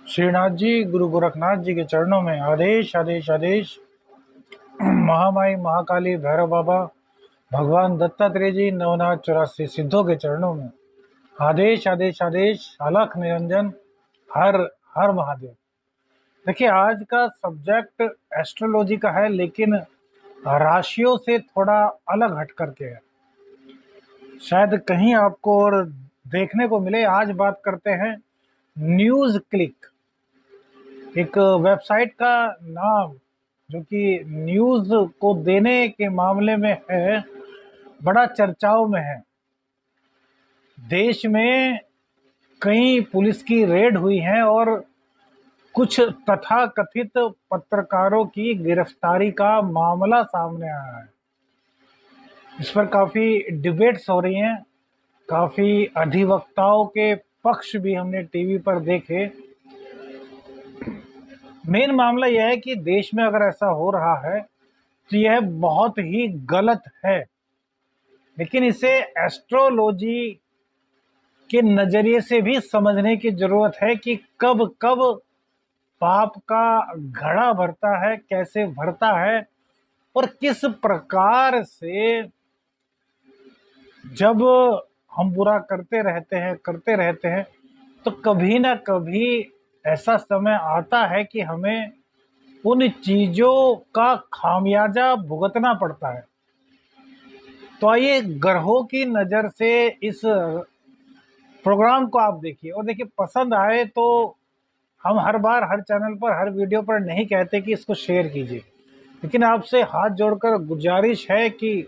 श्रीनाथ जी गुरु गोरखनाथ जी के चरणों में आदेश आदेश आदेश। महामाई महाकाली भैरव बाबा भगवान दत्तात्रेय जी नवनाथ 84 सिद्धों के चरणों में आदेश आदेश आदेश। अलख निरंजन हर हर महादेव। देखिए, आज का सब्जेक्ट एस्ट्रोलॉजी का है, लेकिन राशियों से थोड़ा अलग हट करके है। शायद कहीं आपको और देखने को मिले। आज बात करते हैं न्यूज़ क्लिक, एक वेबसाइट का नाम जो कि न्यूज़ को देने के मामले में है, बड़ा चर्चाओं में है। देश में कई पुलिस की रेड हुई है और कुछ तथाकथित पत्रकारों की गिरफ्तारी का मामला सामने आया है। इस पर काफ़ी डिबेट्स हो रही हैं, काफ़ी अधिवक्ताओं के पक्ष भी हमने टीवी पर देखे। मेन मामला यह है कि देश में अगर ऐसा हो रहा है तो यह बहुत ही गलत है, लेकिन इसे एस्ट्रोलॉजी के नज़रिए से भी समझने की ज़रूरत है कि कब कब पाप का घड़ा भरता है, कैसे भरता है, और किस प्रकार से जब हम बुरा करते रहते हैं तो कभी ना कभी ऐसा समय आता है कि हमें उन चीज़ों का खामियाजा भुगतना पड़ता है। तो आइए ग्रहों की नज़र से इस प्रोग्राम को आप देखिए, और देखिए पसंद आए तो हम हर बार हर चैनल पर हर वीडियो पर नहीं कहते कि इसको शेयर कीजिए, लेकिन आपसे हाथ जोड़कर गुजारिश है कि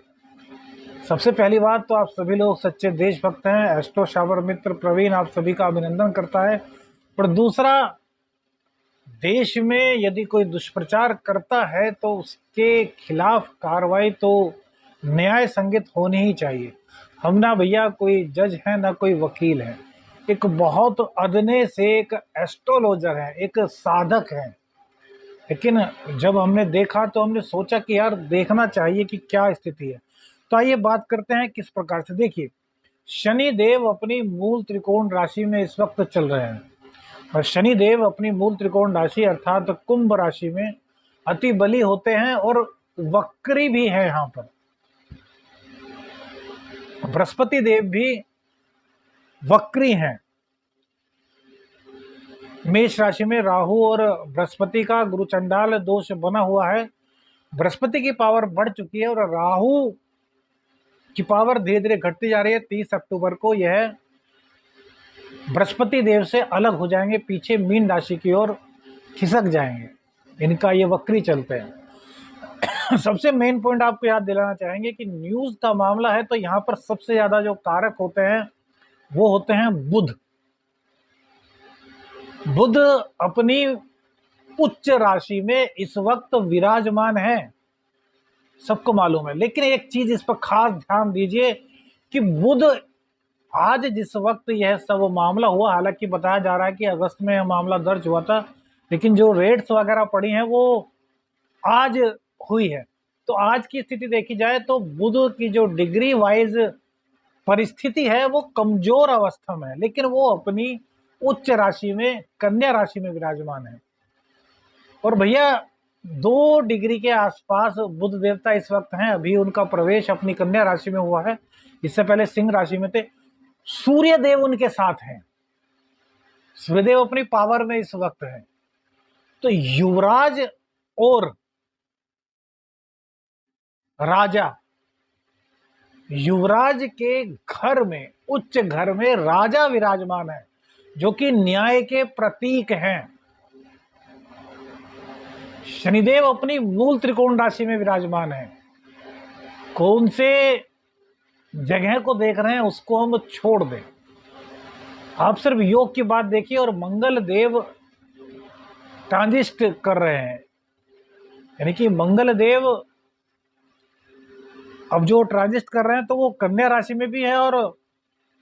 सबसे पहली बात तो आप सभी लोग सच्चे देशभक्त हैं। एस्ट्रो शावर मित्र प्रवीण आप सभी का अभिनंदन करता है। पर दूसरा, देश में यदि कोई दुष्प्रचार करता है तो उसके खिलाफ कार्रवाई तो न्याय संगत होनी ही चाहिए। हम ना भैया कोई जज हैं ना कोई वकील है, एक बहुत अदने से एक एस्ट्रोलॉजर है, एक साधक है। लेकिन जब हमने देखा तो हमने सोचा कि यार देखना चाहिए कि क्या स्थिति है। तो आइए बात करते हैं किस प्रकार से। देखिए, शनि देव अपनी मूल त्रिकोण राशि में इस वक्त चल रहे हैं, और शनि देव अपनी मूल त्रिकोण राशि अर्थात कुंभ राशि में अति बली होते हैं और वक्री भी है। यहाँ पर बृहस्पति देव भी वक्री हैं। मेष राशि में राहु और बृहस्पति का गुरु चंडाल दोष बना हुआ है। बृहस्पति की पावर बढ़ चुकी है और राहु की पावर धीरे धीरे घटती जा रही है। 30 अक्टूबर को यह बृहस्पति देव से अलग हो जाएंगे, पीछे मीन राशि की ओर खिसक जाएंगे। इनका ये वक्री चलते हैं। सबसे मेन पॉइंट आपको याद दिलाना चाहेंगे कि न्यूज़ का मामला है तो यहाँ पर सबसे ज़्यादा जो कारक होते हैं वो होते हैं बुध। बुध अपनी उच्च राशि में इस वक्त विराजमान है, सबको मालूम है। लेकिन एक चीज इस पर खास ध्यान दीजिए कि बुध आज जिस वक्त यह सब मामला हुआ, हालांकि बताया जा रहा है कि अगस्त में यह मामला दर्ज हुआ था, लेकिन जो रेड्स वगैरह पड़ी हैं वो आज हुई है। तो आज की स्थिति देखी जाए तो बुध की जो डिग्री वाइज परिस्थिति है वो कमजोर अवस्था में है, लेकिन वो अपनी उच्च राशि में कन्या राशि में विराजमान है। और भैया 2 डिग्री के आसपास बुध देवता इस वक्त हैं। अभी उनका प्रवेश अपनी कन्या राशि में हुआ है, इससे पहले सिंह राशि में थे। सूर्य देव उनके साथ हैं, सूर्यदेव अपनी पावर में इस वक्त है। तो युवराज और राजा, युवराज के घर में, उच्च घर में राजा विराजमान है, जो कि न्याय के प्रतीक हैं। शनिदेव अपनी मूल त्रिकोण राशि में विराजमान है। कौन से जगह को देख रहे हैं उसको हम छोड़ दें, आप सिर्फ योग की बात देखिए। और मंगल देव ट्रांजिस्ट कर रहे हैं, यानी कि मंगल देव अब जो ट्रांजिस्ट कर रहे हैं तो वो कन्या राशि में भी है और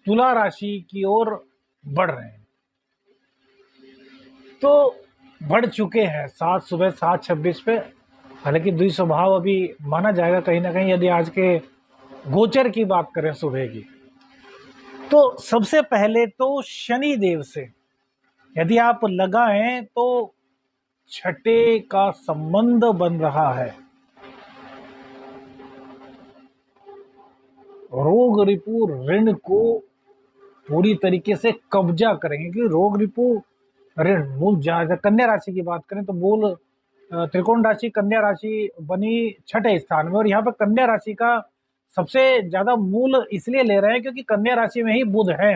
तुला राशि की ओर बढ़ रहे हैं। तो बढ़ चुके हैं सुबह 7:26 पे। हालांकि द्विस्वभाव अभी माना जाएगा कहीं ना कहीं, यदि आज के गोचर की बात करें सुबह की। तो सबसे पहले तो शनि देव से यदि आप लगाएं तो छठे का संबंध बन रहा है। रोग रिपु ऋण को पूरी तरीके से कब्जा करेंगे, कि रोग रिपु ऋण मूल कन्या राशि की बात करें तो मूल त्रिकोण राशि कन्या राशि बनी छठे स्थान में, और यहाँ पर कन्या राशि का सबसे ज्यादा मूल इसलिए ले रहे हैं क्योंकि कन्या राशि में ही बुध है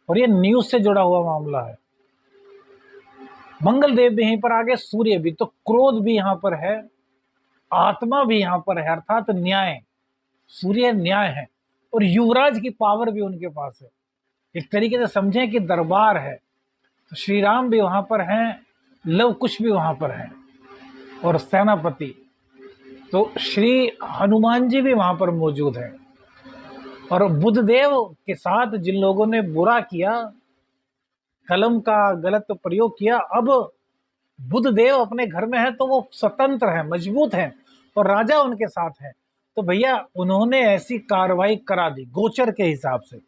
और ये न्यूज से जुड़ा हुआ मामला है। मंगल देव भी यहीं पर आगे, सूर्य भी, तो क्रोध भी यहाँ पर है, आत्मा भी यहाँ पर है, अर्थात न्याय, सूर्य न्याय है, और युवराज की पावर भी उनके पास है। एक तरीके से समझें कि दरबार है, तो श्री राम भी वहां पर हैं, लव कुश भी वहां पर हैं, और सेनापति तो श्री हनुमान जी भी वहां पर मौजूद हैं। और बुधदेव के साथ जिन लोगों ने बुरा किया, कलम का गलत प्रयोग किया, अब बुधदेव अपने घर में है तो वो स्वतंत्र है, मजबूत है, और राजा उनके साथ है। तो भैया उन्होंने ऐसी कार्रवाई करा दी गोचर के हिसाब से।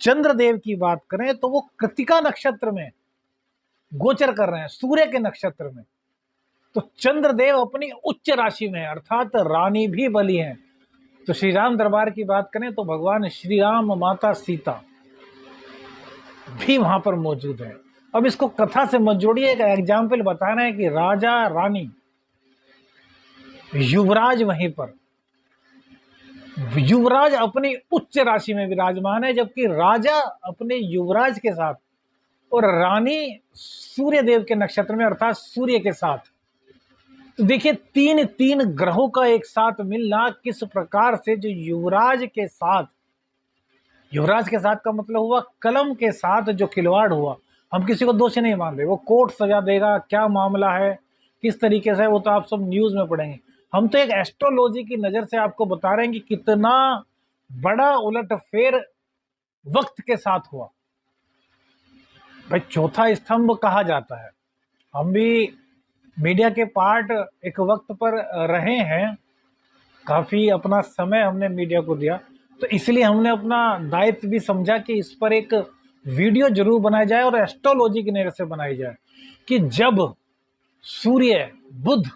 चंद्रदेव की बात करें तो वो कृतिका नक्षत्र में गोचर कर रहे हैं, सूर्य के नक्षत्र में। तो चंद्रदेव अपनी उच्च राशि में है, अर्थात रानी भी बली हैं। तो श्री राम दरबार की बात करें तो भगवान श्री राम, माता सीता भी वहां पर मौजूद है। अब इसको कथा से मत जोड़िए, एक एग्जाम्पल बता रहे हैं कि राजा रानी, युवराज वहीं पर, युवराज अपनी उच्च राशि में विराजमान है, जबकि राजा अपने युवराज के साथ और रानी सूर्य देव के नक्षत्र में अर्थात सूर्य के साथ। तो देखिए तीन तीन ग्रहों का एक साथ मिलना किस प्रकार से, जो युवराज के साथ, युवराज के साथ का मतलब हुआ कलम के साथ जो खिलवाड़ हुआ। हम किसी को दोषी नहीं मान रहे, वो कोर्ट सजा देगा, क्या मामला है किस तरीके से, वो तो आप सब न्यूज में पढ़ेंगे। हम तो एक एस्ट्रोलॉजी की नजर से आपको बता रहे हैं कि कितना बड़ा उलटफेर वक्त के साथ हुआ। भाई चौथा स्तंभ कहा जाता है, हम भी मीडिया के पार्ट एक वक्त पर रहे हैं, काफी अपना समय हमने मीडिया को दिया, तो इसलिए हमने अपना दायित्व भी समझा कि इस पर एक वीडियो जरूर बनाया जाए और एस्ट्रोलॉजी की नजर से बनाई जाए कि जब सूर्य बुध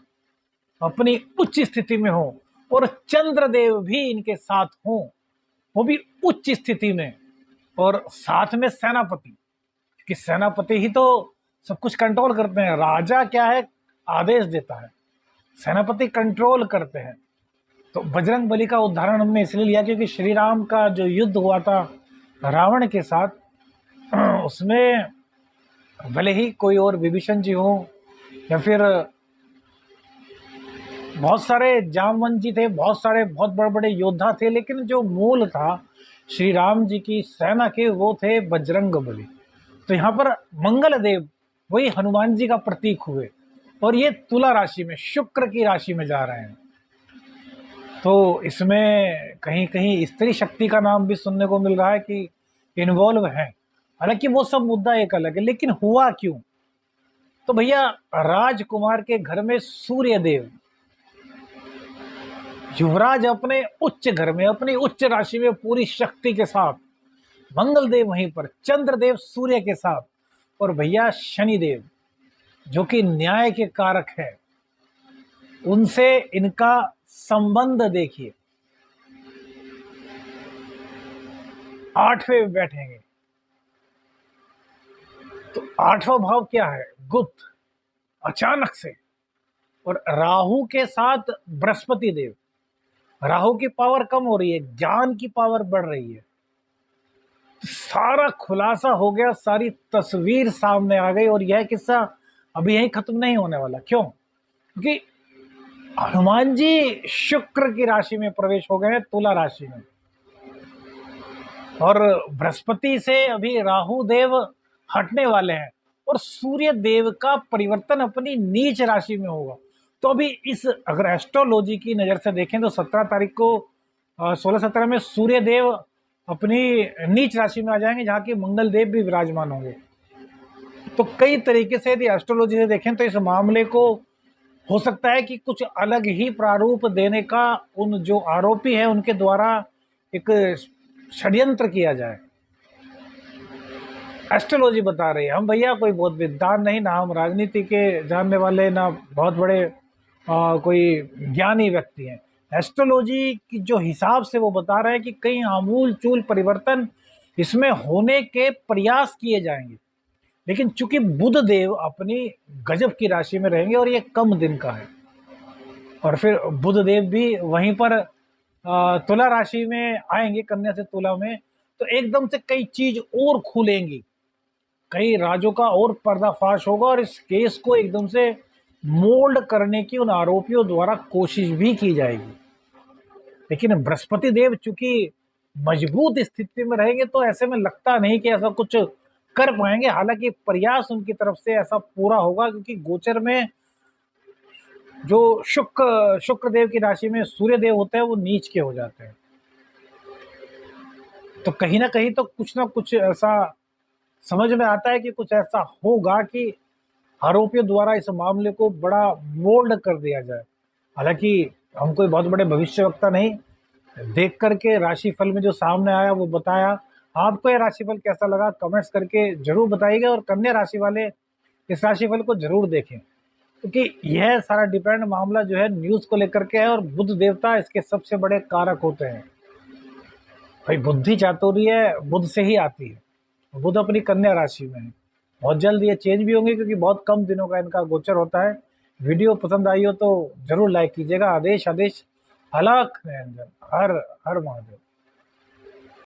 अपनी उच्च स्थिति में हो और चंद्रदेव भी इनके साथ हो, वो भी उच्च स्थिति में, और साथ में सेनापति, क्योंकि सेनापति ही तो सब कुछ कंट्रोल करते हैं। राजा क्या है, आदेश देता है, सेनापति कंट्रोल करते हैं। तो बजरंग बली का उदाहरण हमने इसलिए लिया क्योंकि श्री राम का जो युद्ध हुआ था रावण के साथ, उसमें भले ही कोई और विभीषण जी हो या फिर बहुत सारे जामवंत जी थे, बहुत सारे बहुत बड़े बड़े योद्धा थे, लेकिन जो मूल था श्री राम जी की सेना के, वो थे बजरंग बली। तो यहाँ पर मंगल देव वही हनुमान जी का प्रतीक हुए, और ये तुला राशि में शुक्र की राशि में जा रहे हैं। तो इसमें कहीं कहीं स्त्री शक्ति का नाम भी सुनने को मिल रहा है कि इन्वॉल्व है, हालांकि वो सब मुद्दा एक अलग है। लेकिन हुआ क्यों, तो भैया राजकुमार के घर में सूर्य देव, युवराज अपने उच्च घर में अपनी उच्च राशि में पूरी शक्ति के साथ, मंगल देव वहीं पर, चंद्रदेव सूर्य के साथ, और भैया शनिदेव जो कि न्याय के कारक है, उनसे इनका संबंध देखिए, 8वें में बैठेंगे। तो 8वां भाव क्या है, गुप्त, अचानक से, और राहु के साथ बृहस्पति देव, राहु की पावर कम हो रही है, ज्ञान की पावर बढ़ रही है। तो सारा खुलासा हो गया, सारी तस्वीर सामने आ गई, और यह किस्सा अभी यहीं खत्म नहीं होने वाला। क्यों, क्योंकि हनुमान जी शुक्र की राशि में प्रवेश हो गए हैं, तुला राशि में, और बृहस्पति से अभी राहु देव हटने वाले हैं, और सूर्य देव का परिवर्तन अपनी नीच राशि में होगा। तो अभी इस, अगर एस्ट्रोलॉजी की नज़र से देखें तो 17 तारीख को 16-17 में सूर्य देव अपनी नीच राशि में आ जाएंगे, जहाँ की मंगल देव भी विराजमान होंगे। तो कई तरीके से यदि एस्ट्रोलॉजी से देखें तो इस मामले को हो सकता है कि कुछ अलग ही प्रारूप देने का उन जो आरोपी है उनके द्वारा एक षड्यंत्र किया जाए। एस्ट्रोलॉजी बता रही है। हम भैया कोई बहुत विद्वान नहीं, ना हम राजनीति के जानने वाले, ना बहुत बड़े कोई ज्ञानी व्यक्ति हैं। एस्ट्रोलॉजी की जो हिसाब से वो बता रहे हैं कि कई आमूल चूल परिवर्तन इसमें होने के प्रयास किए जाएंगे, लेकिन चूंकि बुध देव अपनी गजब की राशि में रहेंगे और ये कम दिन का है, और फिर बुध देव भी वहीं पर तुला राशि में आएंगे, कन्या से तुला में, तो एकदम से कई चीज और खुलेंगी, कई राजों का और पर्दाफाश होगा, और इस केस को एकदम से मोल्ड करने की उन आरोपियों द्वारा कोशिश भी की जाएगी। लेकिन बृहस्पति देव चूंकि मजबूत स्थिति में रहेंगे, तो ऐसे में लगता नहीं कि ऐसा कुछ कर पाएंगे। हालांकि प्रयास उनकी तरफ से ऐसा पूरा होगा, क्योंकि गोचर में जो शुक्र देव की राशि में सूर्य देव होते हैं वो नीच के हो जाते हैं, तो कहीं ना कहीं तो कुछ ना कुछ ऐसा समझ में आता है कि कुछ ऐसा होगा कि आरोपियों द्वारा इस मामले को बड़ा मोल्ड कर दिया जाए। हालांकि हम कोई बहुत बड़े भविष्यवक्ता नहीं, देख करके राशिफल में जो सामने आया वो बताया। आपको यह राशिफल कैसा लगा कमेंट्स करके जरूर बताइएगा, और कन्या राशि वाले इस राशिफल को जरूर देखें, क्योंकि यह सारा डिपेंड मामला जो है न्यूज को लेकर के है, और बुध देवता इसके सबसे बड़े कारक होते हैं। भाई बुद्धि चातुर्य बुध से ही आती है, बुध अपनी कन्या राशि में है। बहुत जल्द ये चेंज भी होंगे, क्योंकि बहुत कम दिनों का इनका गोचर होता है। वीडियो पसंद आई हो तो जरूर लाइक कीजिएगा। आदेश आदेश अलख निरंजन, हर हर महादेव।